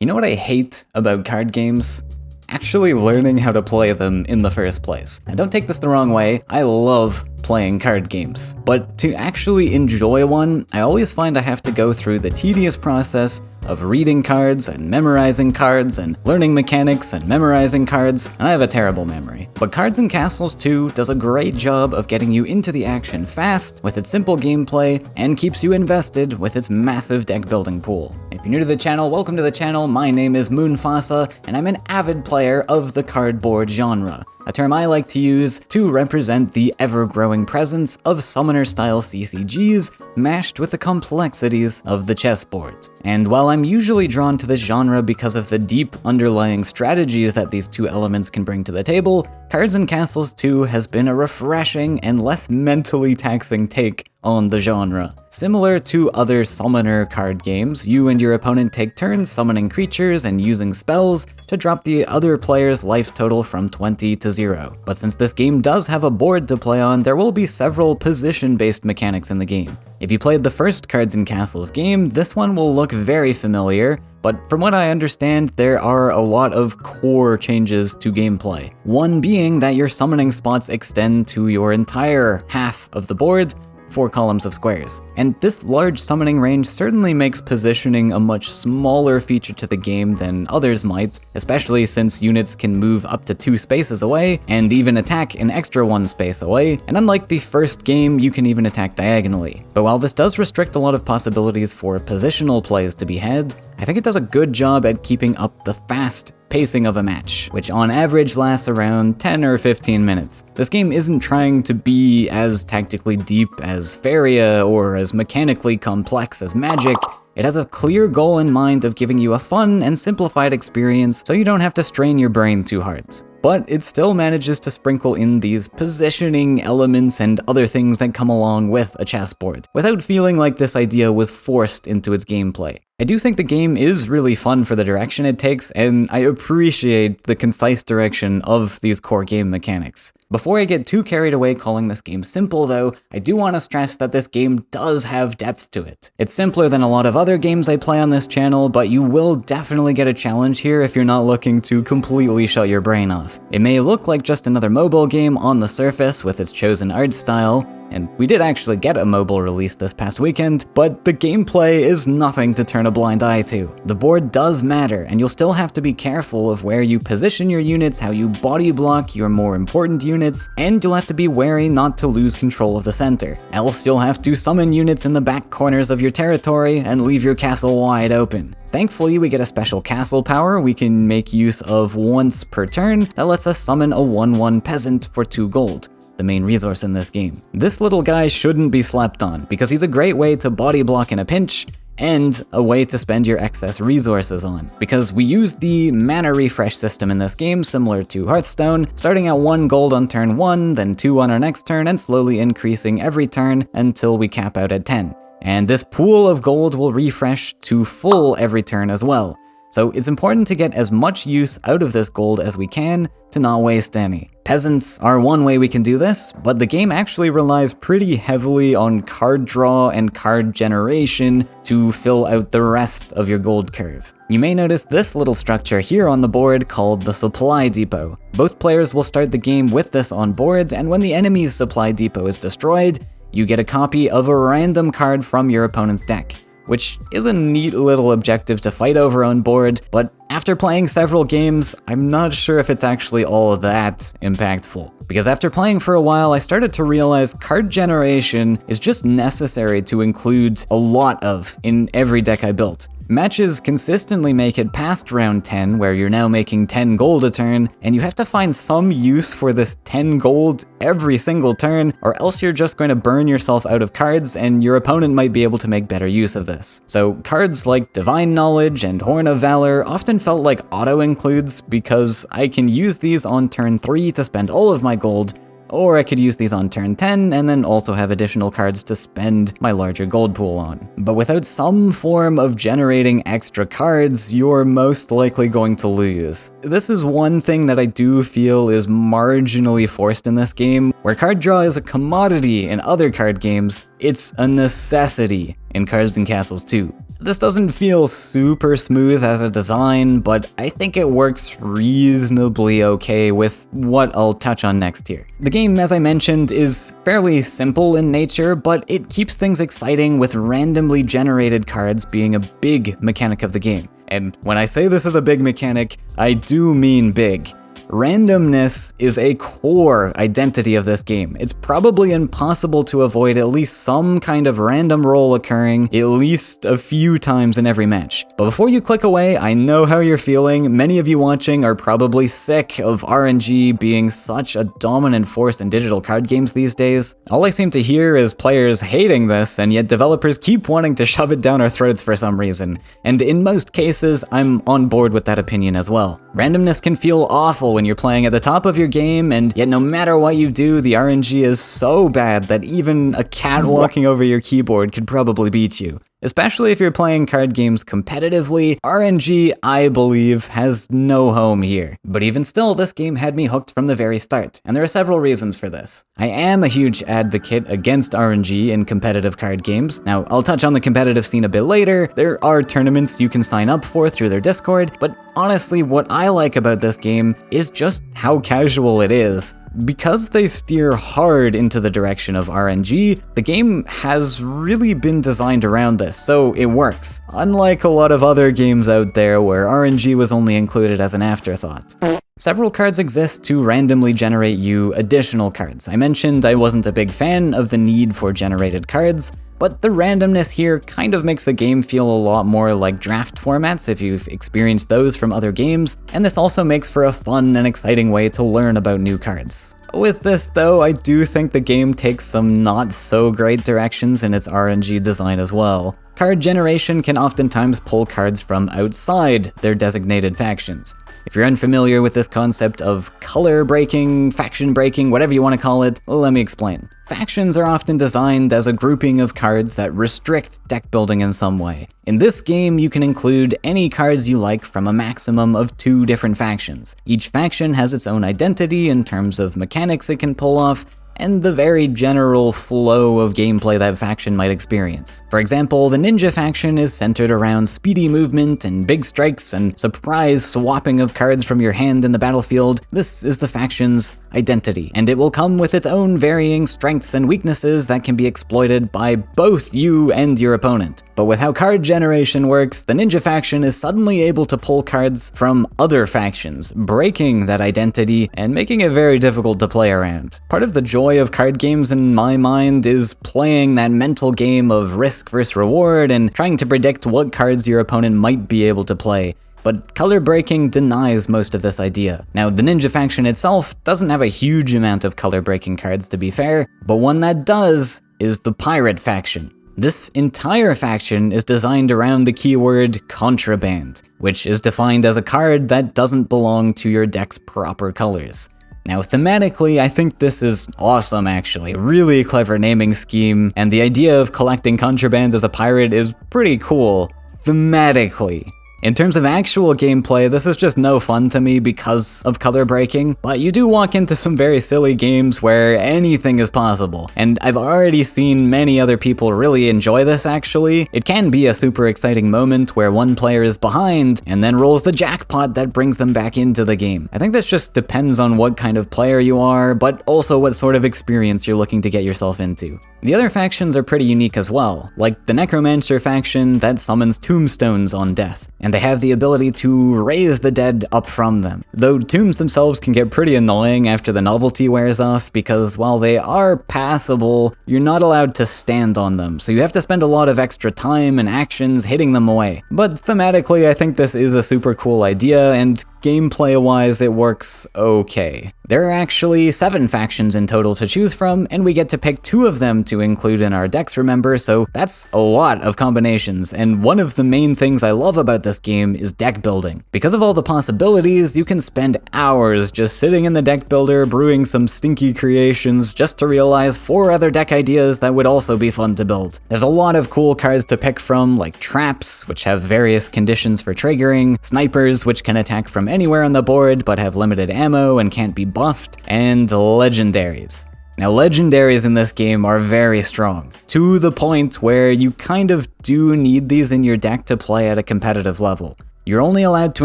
You know what I hate about card games? Actually learning how to play them in the first place. And don't take this the wrong way, I love playing card games. But to actually enjoy one, I always find I have to go through the tedious process of reading cards and memorizing cards and learning mechanics and memorizing cards, and I have a terrible memory. But Cards and Castles 2 does a great job of getting you into the action fast with its simple gameplay and keeps you invested with its massive deck building pool. If you're new to the channel, welcome to the channel. My name is Moonfasa, and I'm an avid player of the cardboard genre, a term I like to use to represent the ever-growing presence of summoner-style CCGs mashed with the complexities of the chessboard. And while I'm usually drawn to this genre because of the deep underlying strategies that these two elements can bring to the table, Cards and Castles 2 has been a refreshing and less mentally taxing take on the genre. Similar to other summoner card games, you and your opponent take turns summoning creatures and using spells to drop the other player's life total from 20 to 0. But since this game does have a board to play on, there will be several position-based mechanics in the game. If you played the first Cards and Castles game, this one will look very familiar, but from what I understand, there are a lot of core changes to gameplay. One being that your summoning spots extend to your entire half of the board, 4 columns of squares. And this large summoning range certainly makes positioning a much smaller feature to the game than others might, especially since units can move up to 2 spaces away, and even attack an extra 1 space away, and unlike the first game, you can even attack diagonally. But while this does restrict a lot of possibilities for positional plays to be had, I think it does a good job at keeping up the fast pacing of a match, which on average lasts around 10 or 15 minutes. This game isn't trying to be as tactically deep as Faria or as mechanically complex as Magic. It has a clear goal in mind of giving you a fun and simplified experience so you don't have to strain your brain too hard. But it still manages to sprinkle in these positioning elements and other things that come along with a chessboard, without feeling like this idea was forced into its gameplay. I do think the game is really fun for the direction it takes, and I appreciate the concise direction of these core game mechanics. Before I get too carried away calling this game simple though, I do want to stress that this game does have depth to it. It's simpler than a lot of other games I play on this channel, but you will definitely get a challenge here if you're not looking to completely shut your brain off. It may look like just another mobile game on the surface with its chosen art style, and we did actually get a mobile release this past weekend, but the gameplay is nothing to turn a blind eye to. The board does matter, and you'll still have to be careful of where you position your units, how you body block your more important units, and you'll have to be wary not to lose control of the center. Else you'll have to summon units in the back corners of your territory and leave your castle wide open. Thankfully, we get a special castle power we can make use of once per turn that lets us summon a 1/1 peasant for 2 gold. The main resource in this game. This little guy shouldn't be slept on, because he's a great way to body block in a pinch, and a way to spend your excess resources on. Because we use the mana refresh system in this game, similar to Hearthstone, starting at 1 gold on turn 1, then 2 on our next turn, and slowly increasing every turn until we cap out at 10. And this pool of gold will refresh to full every turn as well. So it's important to get as much use out of this gold as we can to not waste any. Peasants are one way we can do this, but the game actually relies pretty heavily on card draw and card generation to fill out the rest of your gold curve. You may notice this little structure here on the board called the supply depot. Both players will start the game with this on board, and when the enemy's supply depot is destroyed, you get a copy of a random card from your opponent's deck, which is a neat little objective to fight over on board, but after playing several games, I'm not sure if it's actually all that impactful. Because after playing for a while, I started to realize card generation is just necessary to include a lot of in every deck I built. Matches consistently make it past round 10, where you're now making 10 gold a turn, and you have to find some use for this 10 gold every single turn, or else you're just going to burn yourself out of cards, and your opponent might be able to make better use of this. So cards like Divine Knowledge and Horn of Valor often felt like auto-includes, because I can use these on turn 3 to spend all of my gold, or I could use these on turn 10 and then also have additional cards to spend my larger gold pool on. But without some form of generating extra cards, you're most likely going to lose. This is one thing that I do feel is marginally forced in this game. Where card draw is a commodity in other card games, it's a necessity in Cards and Castles 2. This doesn't feel super smooth as a design, but I think it works reasonably okay with what I'll touch on next here. The game, as I mentioned, is fairly simple in nature, but it keeps things exciting with randomly generated cards being a big mechanic of the game. And when I say this is a big mechanic, I do mean big. Randomness is a core identity of this game. It's probably impossible to avoid at least some kind of random roll occurring at least a few times in every match. But before you click away, I know how you're feeling. Many of you watching are probably sick of RNG being such a dominant force in digital card games these days. All I seem to hear is players hating this, and yet developers keep wanting to shove it down our throats for some reason. And in most cases, I'm on board with that opinion as well. Randomness can feel awful when you're playing at the top of your game, and yet no matter what you do, the RNG is so bad that even a cat walking over your keyboard could probably beat you. Especially if you're playing card games competitively, RNG, I believe, has no home here. But even still, this game had me hooked from the very start, and there are several reasons for this. I am a huge advocate against RNG in competitive card games. Now, I'll touch on the competitive scene a bit later. There are tournaments you can sign up for through their Discord, but honestly, what I like about this game is just how casual it is. Because they steer hard into the direction of RNG, the game has really been designed around this, so it works. Unlike a lot of other games out there where RNG was only included as an afterthought. Several cards exist to randomly generate you additional cards. I mentioned I wasn't a big fan of the need for generated cards, but the randomness here kind of makes the game feel a lot more like draft formats if you've experienced those from other games, and this also makes for a fun and exciting way to learn about new cards. With this though, I do think the game takes some not so great directions in its RNG design as well. Card generation can oftentimes pull cards from outside their designated factions. If you're unfamiliar with this concept of color breaking, faction breaking, whatever you want to call it, let me explain. Factions are often designed as a grouping of cards that restrict deck building in some way. In this game, you can include any cards you like from a maximum of 2 different factions. Each faction has its own identity in terms of mechanics it can pull off, and the very general flow of gameplay that faction might experience. For example, the ninja faction is centered around speedy movement and big strikes and surprise swapping of cards from your hand in the battlefield. This is the faction's identity, and it will come with its own varying strengths and weaknesses that can be exploited by both you and your opponent. But with how card generation works, the ninja faction is suddenly able to pull cards from other factions, breaking that identity and making it very difficult to play around. Part of the joy of card games in my mind is playing that mental game of risk versus reward and trying to predict what cards your opponent might be able to play. But color breaking denies most of this idea. Now, the ninja faction itself doesn't have a huge amount of color breaking cards to be fair, but one that does is the pirate faction. This entire faction is designed around the keyword contraband, which is defined as a card that doesn't belong to your deck's proper colors. Now, thematically, I think this is awesome actually, really clever naming scheme, and the idea of collecting contraband as a pirate is pretty cool, thematically. In terms of actual gameplay, this is just no fun to me because of color breaking, but you do walk into some very silly games where anything is possible, and I've already seen many other people really enjoy this actually. It can be a super exciting moment where one player is behind and then rolls the jackpot that brings them back into the game. I think this just depends on what kind of player you are, but also what sort of experience you're looking to get yourself into. The other factions are pretty unique as well, like the Necromancer faction that summons tombstones on death, and they have the ability to raise the dead up from them. Though tombs themselves can get pretty annoying after the novelty wears off, because while they are passable, you're not allowed to stand on them, so you have to spend a lot of extra time and actions hitting them away. But thematically, I think this is a super cool idea, and gameplay-wise, it works okay. There are actually 7 factions in total to choose from, and we get to pick 2 of them to include in our decks, remember, so that's a lot of combinations, and one of the main things I love about this game is deck building. Because of all the possibilities, you can spend hours just sitting in the deck builder brewing some stinky creations just to realize 4 other deck ideas that would also be fun to build. There's a lot of cool cards to pick from, like traps, which have various conditions for triggering, snipers, which can attack from anywhere on the board but have limited ammo and can't be buffed, and legendaries. Now, legendaries in this game are very strong, to the point where you kind of do need these in your deck to play at a competitive level. You're only allowed to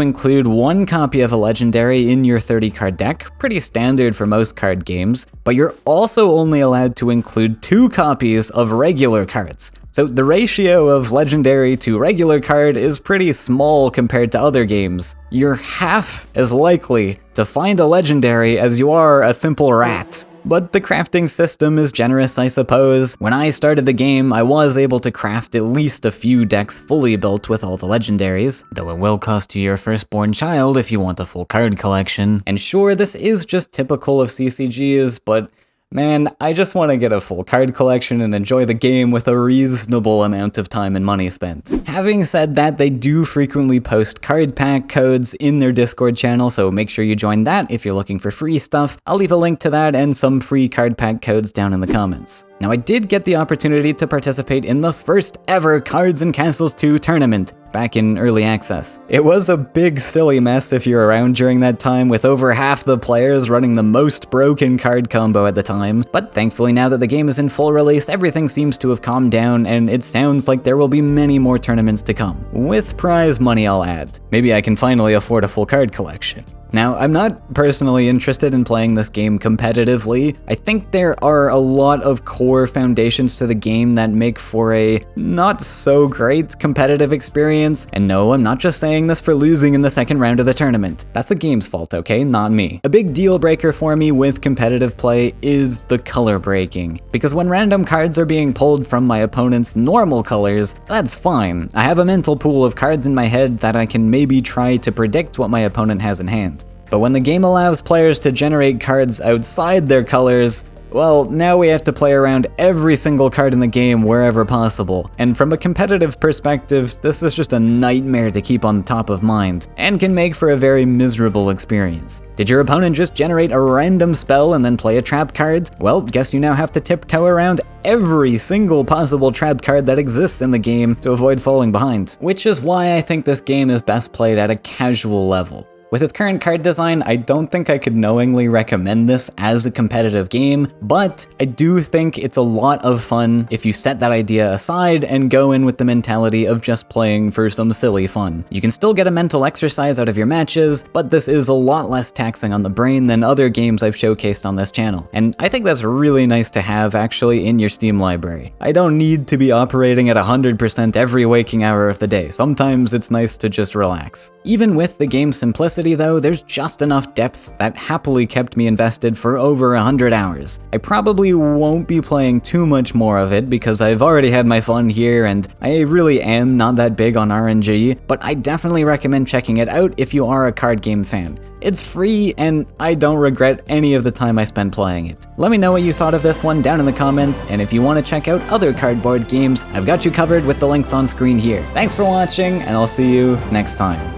include one copy of a legendary in your 30-card deck, pretty standard for most card games, but you're also only allowed to include 2 copies of regular cards. So the ratio of legendary to regular card is pretty small compared to other games. You're half as likely to find a legendary as you are a simple rat. But the crafting system is generous, I suppose. When I started the game, I was able to craft at least a few decks fully built with all the legendaries, though it will cost you your firstborn child if you want a full card collection. And sure, this is just typical of CCGs, but man, I just want to get a full card collection and enjoy the game with a reasonable amount of time and money spent. Having said that, they do frequently post card pack codes in their Discord channel, so make sure you join that if you're looking for free stuff. I'll leave a link to that and some free card pack codes down in the comments. Now, I did get the opportunity to participate in the first ever Cards and Castles 2 tournament back in early access. It was a big silly mess if you're around during that time, with over half the players running the most broken card combo at the time, but thankfully now that the game is in full release, everything seems to have calmed down and it sounds like there will be many more tournaments to come. With prize money, I'll add. Maybe I can finally afford a full card collection. Now, I'm not personally interested in playing this game competitively. I think there are a lot of core foundations to the game that make for a not so great competitive experience. And no, I'm not just saying this for losing in the second round of the tournament. That's the game's fault, okay? Not me. A big deal breaker for me with competitive play is the color breaking. Because when random cards are being pulled from my opponent's normal colors, that's fine. I have a mental pool of cards in my head that I can maybe try to predict what my opponent has in hand. But when the game allows players to generate cards outside their colors, well, now we have to play around every single card in the game wherever possible. And from a competitive perspective, this is just a nightmare to keep on top of mind, and can make for a very miserable experience. Did your opponent just generate a random spell and then play a trap card? Well, guess you now have to tiptoe around every single possible trap card that exists in the game to avoid falling behind. Which is why I think this game is best played at a casual level. With its current card design, I don't think I could knowingly recommend this as a competitive game, but I do think it's a lot of fun if you set that idea aside and go in with the mentality of just playing for some silly fun. You can still get a mental exercise out of your matches, but this is a lot less taxing on the brain than other games I've showcased on this channel. And I think that's really nice to have actually in your Steam library. I don't need to be operating at 100% every waking hour of the day. Sometimes it's nice to just relax. Even with the game's simplicity though, there's just enough depth that happily kept me invested for over 100 hours. I probably won't be playing too much more of it because I've already had my fun here and I really am not that big on RNG, but I definitely recommend checking it out if you are a card game fan. It's free and I don't regret any of the time I spent playing it. Let me know what you thought of this one down in the comments, and if you want to check out other cardboard games, I've got you covered with the links on screen here. Thanks for watching, and I'll see you next time.